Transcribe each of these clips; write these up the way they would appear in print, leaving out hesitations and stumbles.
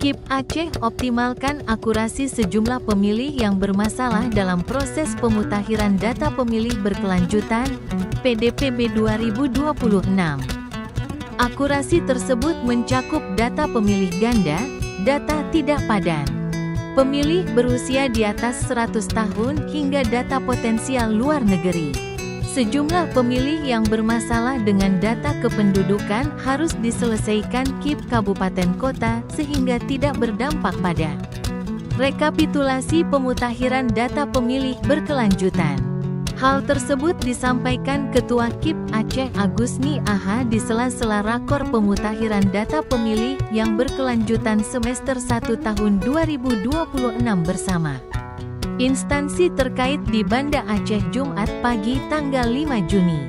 KIP Aceh optimalkan akurasi sejumlah pemilih yang bermasalah dalam proses pemutakhiran data pemilih berkelanjutan, PDPB 2026. Akurasi tersebut mencakup data pemilih ganda, data tidak padan, pemilih berusia di atas 100 tahun hingga data potensial luar negeri. Sejumlah pemilih yang bermasalah dengan data kependudukan harus diselesaikan KIP Kabupaten Kota sehingga tidak berdampak pada rekapitulasi pemutakhiran data pemilih berkelanjutan. Hal tersebut disampaikan Ketua KIP Aceh Agusni Aha di sela-sela rakor pemutakhiran data pemilih yang berkelanjutan semester 1 tahun 2026 bersama instansi terkait di Banda Aceh Jumat pagi tanggal 5 Juni.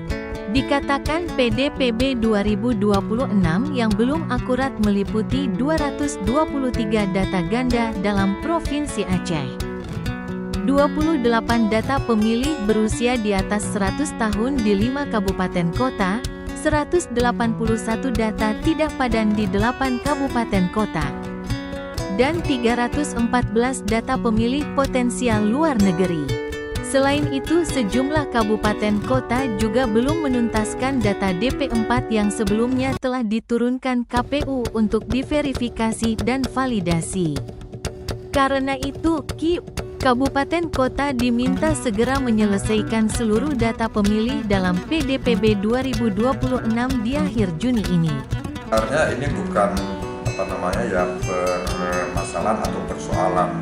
Dikatakan PDPB 2026 yang belum akurat meliputi 223 data ganda dalam Provinsi Aceh. 28 data pemilih berusia di atas 100 tahun di 5 kabupaten kota, 181 data tidak padan di 8 kabupaten kota, dan 314 data pemilih potensial luar negeri. Selain itu, sejumlah kabupaten kota juga belum menuntaskan data DP4 yang sebelumnya telah diturunkan KPU untuk diverifikasi dan validasi. Karena itu, KIP Kabupaten Kota diminta segera menyelesaikan seluruh data pemilih dalam PDPB 2026 di akhir Juni ini. Sebenarnya ini bukan permasalahan atau persoalan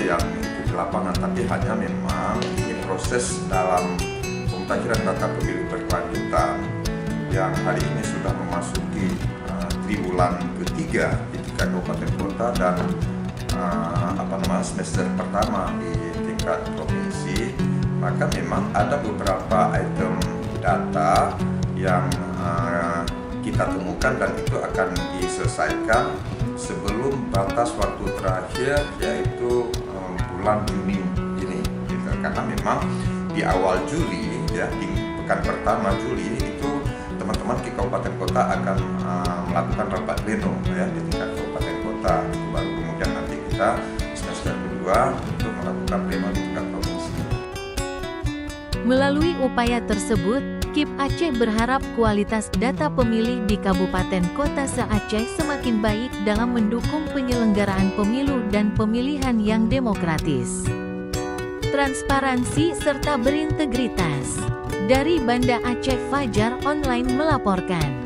yang di lapangan, tapi hanya memang ini proses dalam pemutakhiran data pemilih berkelanjutan yang hari ini sudah memasuki triwulan ketiga di tingkat kabupaten kota dan semester pertama di tingkat provinsi. Maka memang ada beberapa item data yang kita temukan dan itu akan diselesaikan sebelum batas waktu terakhir, yaitu bulan Juni ini gitu. Karena memang di awal Juli ya, di pekan pertama Juli itu teman-teman di kabupaten kota akan melakukan rapat pleno ya di tingkat kabupaten kota. Itu baru kemudian nanti kita semester kedua untuk melakukan pleno di tingkat provinsi. Melalui upaya tersebut, KIP Aceh berharap kualitas data pemilih di kabupaten kota se-Aceh semakin baik dalam mendukung penyelenggaraan pemilu dan pemilihan yang demokratis, transparansi serta berintegritas. Dari Banda Aceh, Fajar Online melaporkan.